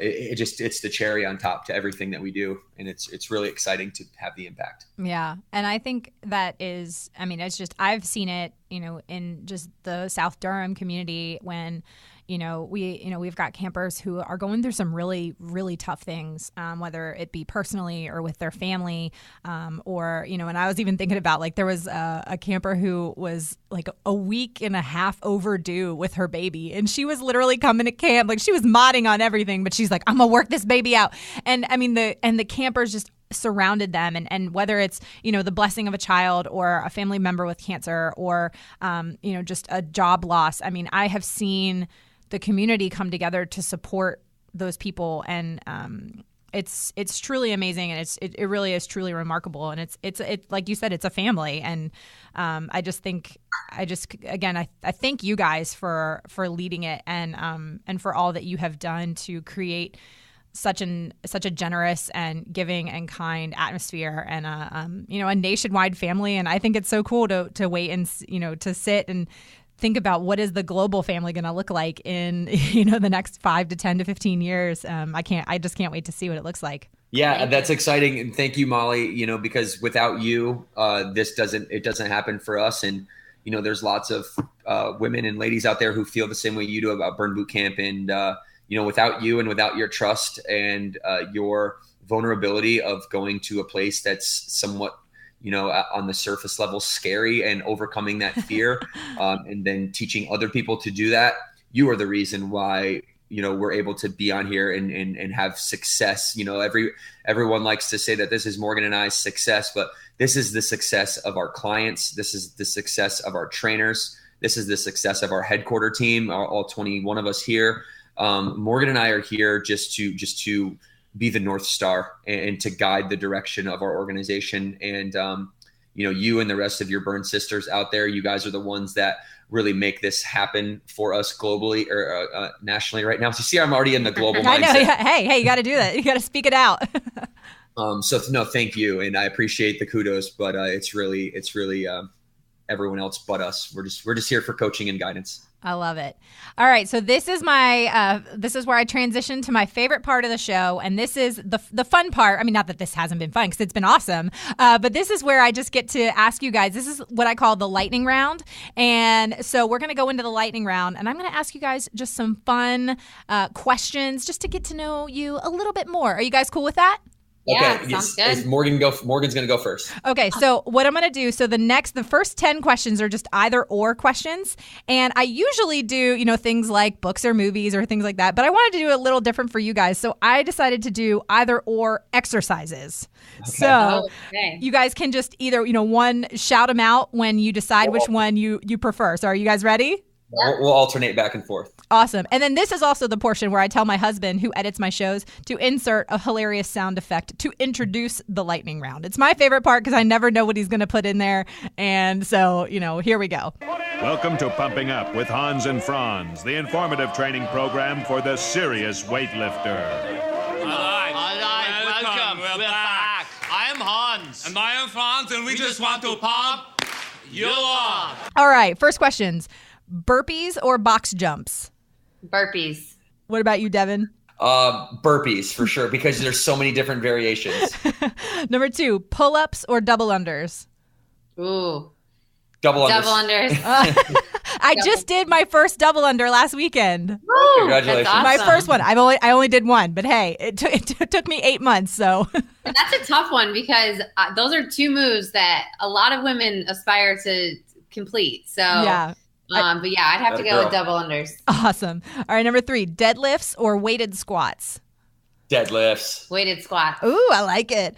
It's the cherry on top to everything that we do. And it's really exciting to have the impact. Yeah. And I think that is, it's just, I've seen it, in just the South Durham community when, we've got campers who are going through some really, really tough things, whether it be personally or with their family, or, and I was even thinking about, like, there was a camper who was like a week and a half overdue with her baby, and she was literally coming to camp, like she was modding on everything, but she's like, I'm gonna work this baby out. And the campers just surrounded them, and whether it's the blessing of a child or a family member with cancer, or just a job loss. I have seen the community come together to support those people, and it's truly amazing, and it really is truly remarkable, and it's like you said, it's a family, and I thank you guys for leading it, and for all that you have done to create such a generous and giving and kind atmosphere, and a nationwide family. And I think it's so cool to wait and to sit and think about what is the global family going to look like in the next 5 to 10 to 15 years. I just can't wait to see what it looks like. Yeah, that's exciting. And thank you, Molly, because without you, this doesn't happen for us. And, there's lots of women and ladies out there who feel the same way you do about Burn Boot Camp. And, without you and without your trust and your vulnerability of going to a place that's somewhat, on the surface level, scary, and overcoming that fear, and then teaching other people to do that, you are the reason why, we're able to be on here and have success. Everyone likes to say that this is Morgan and I's success, but this is the success of our clients. This is the success of our trainers. This is the success of our headquarter team, all 21 of us here. Morgan and I are here just to be the North Star and to guide the direction of our organization. And, you and the rest of your Burn sisters out there, you guys are the ones that really make this happen for us globally or nationally right now. So you see, I'm already in the global mindset. I know. Yeah. Hey, you got to do that. You got to speak it out. Thank you. And I appreciate the kudos, but it's really everyone else but us. We're just here for coaching and guidance. I love it. All right. So this is this is where I transition to my favorite part of the show. And this is the fun part. Not that this hasn't been fun, because it's been awesome. But this is where I just get to ask you guys. This is what I call the lightning round. And so we're going to go into the lightning round, and I'm going to ask you guys just some fun questions just to get to know you a little bit more. Are you guys cool with that? Yeah, okay, sounds good. Morgan's going to go first. Okay, so what I'm going to do, so the first 10 questions are just either or questions. And I usually do, things like books or movies or things like that. But I wanted to do a little different for you guys. So I decided to do either or exercises. Okay. So you guys can just either, one, shout them out when you decide which one you prefer. So are you guys ready? We'll alternate back and forth. Awesome. And then this is also the portion where I tell my husband, who edits my shows, to insert a hilarious sound effect to introduce the lightning round. It's my favorite part because I never know what he's going to put in there. And so, here we go. Welcome to Pumping Up with Hans and Franz, the informative training program for the serious weightlifter. All right. Welcome. We're back. I am Hans. And I am Franz, and we just want to pump you up. All right. First questions. Burpees or box jumps? Burpees. What about you, Devan? Burpees for sure, because there's so many different variations. Number 2, pull-ups or double unders? Ooh. Double unders. I just did my first double under last weekend. Woo, congratulations. awesome. My first one. I only did one, but hey, it took me 8 months. So that's a tough one, because those are two moves that a lot of women aspire to complete. So Yeah. but yeah, I'd have to go with double unders. Awesome. All right, number 3, deadlifts or weighted squats? Deadlifts. Weighted squats. Ooh, I like it.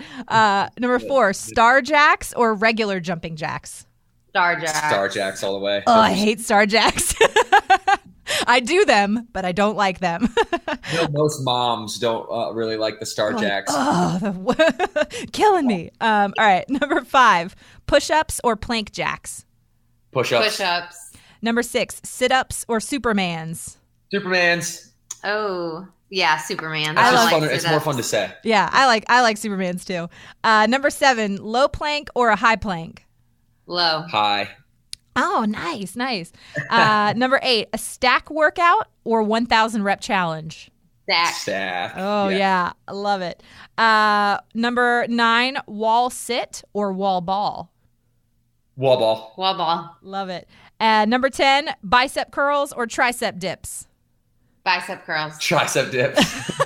Number 4, star jacks or regular jumping jacks? Star jacks. Star jacks all the way. Oh, I hate star jacks. I do them, but I don't like them. Most moms don't really like the star jacks. Killing me. All right, number 5, push-ups or plank jacks? Push-ups. Push-ups. Number 6, sit-ups or Supermans? Supermans. Oh, yeah, Superman. That's just like fun. It's more fun to say. Yeah, I like Supermans too. Number 7, low plank or a high plank? Low. High. Oh, nice. Number 8, a stack workout or 1,000 rep challenge? Stack. Oh, yeah. I love it. Number 9, wall sit or wall ball? Wall ball. Wall ball. Love it. Number 10, bicep curls or tricep dips? Bicep curls. Tricep dips.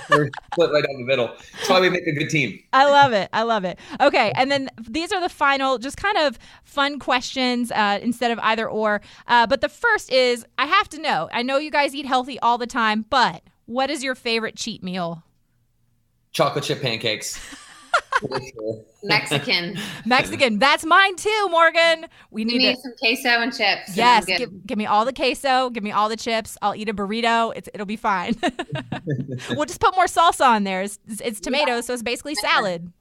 We're split right down the middle. That's why we make a good team. I love it. Okay, and then these are the final, just kind of fun questions instead of either or. But the first is, I have to know, I know you guys eat healthy all the time, but what is your favorite cheat meal? Chocolate chip pancakes. Mexican. That's mine too, Morgan. We Give me some queso and chips. Yes, give me all the queso. Give me all the chips. I'll eat a burrito. It'll be fine. We'll just put more salsa on there. It's tomatoes, so it's basically salad.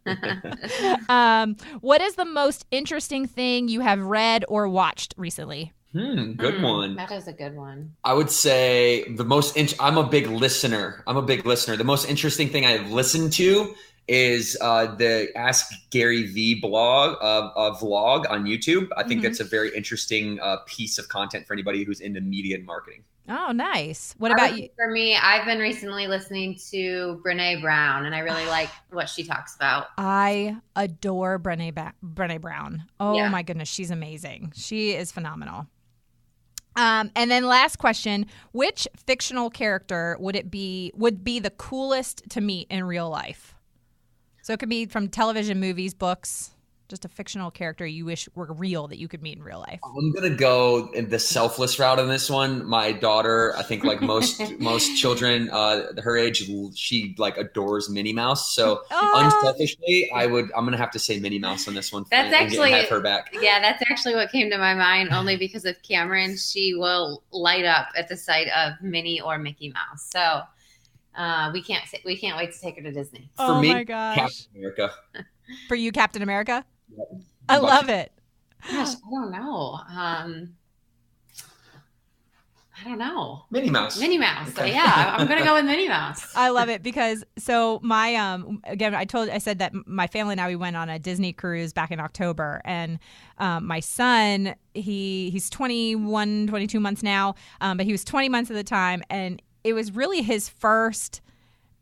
What is the most interesting thing you have read or watched recently? Good one. That is a good one. I would say the most. I'm a big listener. The most interesting thing I've listened to is the Ask Gary V blog vlog on YouTube. I think that's a very interesting piece of content for anybody who's into media and marketing. Oh, nice. What about you? For me, I've been recently listening to Brene Brown, and I really like what she talks about. I adore Brene Brown. Oh my goodness, she's amazing. She is phenomenal. And then last question, which fictional character would be the coolest to meet in real life? So it could be from television, movies, books, just a fictional character you wish were real that you could meet in real life. I'm going to go in the selfless route on this one. My daughter, I think like most children her age, she like adores Minnie Mouse. So unselfishly, I'm going to have to say Minnie Mouse on this one. That's actually have her back. Yeah, that's actually what came to my mind only because of Cameron. She will light up at the sight of Minnie or Mickey Mouse. So we can't wait to take her to Disney. For me, my gosh. Captain America. For you, Captain America? Yep. I love it. Gosh, I don't know. I don't know. Minnie Mouse. So yeah, I'm gonna go with Minnie Mouse. I love it because so my again I said that my family and I we went on a Disney cruise back in October, and my son he's 21, 22 months now, but he was 20 months at the time, and it was really his first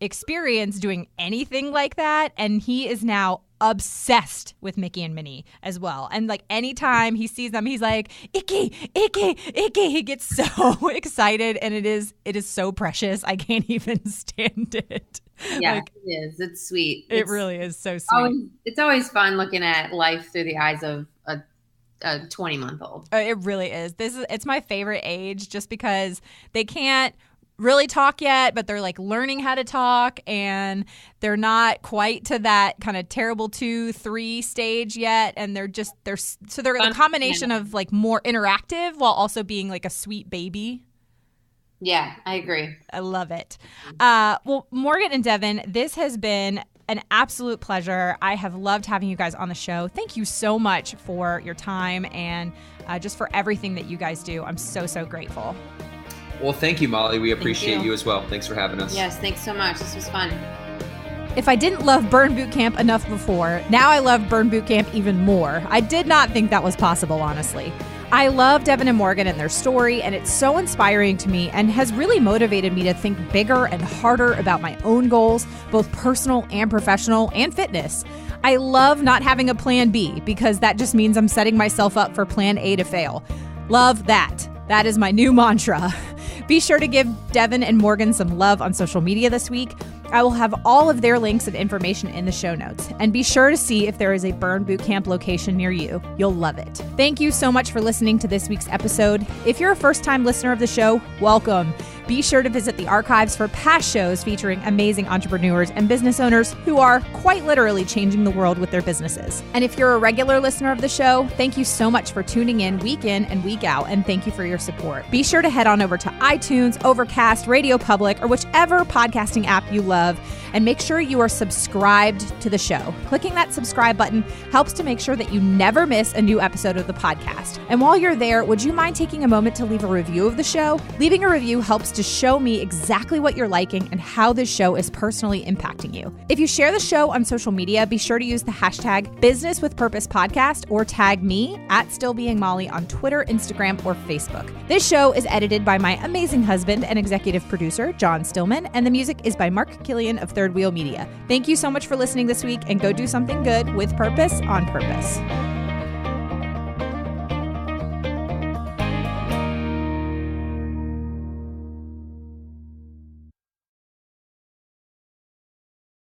experience doing anything like that, and he is now obsessed with Mickey and Minnie as well. And like anytime he sees them, he's like, Icky, Icky, Icky. He gets so excited, and it is so precious. I can't even stand it. Yeah, it is. It's sweet. It really is so sweet. It's always fun looking at life through the eyes of a 20-month-old. It really is. It's my favorite age just because they can't really talk yet, but they're like learning how to talk, and they're not quite to that kind of terrible 2-3 stage yet, and they're a combination of like more interactive while also being like a sweet baby. Yeah, I agree. I love it. Well, Morgan and Devan, this has been an absolute pleasure. I have loved having you guys on the show. Thank you so much for your time and just for everything that you guys do. I'm so grateful. Well, thank you, Molly. We appreciate you as well. Thanks for having us. Yes, thanks so much. This was fun. If I didn't love Burn Boot Camp enough before, now I love Burn Boot Camp even more. I did not think that was possible, honestly. I love Devan and Morgan and their story, and it's so inspiring to me and has really motivated me to think bigger and harder about my own goals, both personal and professional, and fitness. I love not having a plan B because that just means I'm setting myself up for plan A to fail. Love that. That is my new mantra. Be sure to give Devan and Morgan some love on social media this week. I will have all of their links and information in the show notes. And be sure to see if there is a Burn Bootcamp location near you. You'll love it. Thank you so much for listening to this week's episode. If you're a first-time listener of the show, welcome. Be sure to visit the archives for past shows featuring amazing entrepreneurs and business owners who are quite literally changing the world with their businesses. And if you're a regular listener of the show, thank you so much for tuning in and week out, and thank you for your support. Be sure to head on over to iTunes, Overcast, Radio Public, or whichever podcasting app you love, and make sure you are subscribed to the show. Clicking that subscribe button helps to make sure that you never miss a new episode of the podcast. And while you're there, would you mind taking a moment to leave a review of the show? Leaving a review helps to show me exactly what you're liking and how this show is personally impacting you. If you share the show on social media, be sure to use the hashtag Business with Purpose Podcast or tag me at StillBeingMolly on Twitter, Instagram, or Facebook. This show is edited by my amazing husband and executive producer, John Stillman, and the music is by Mark Killian of Third Wheel Media. Thank you so much for listening this week, and go do something good with purpose on purpose.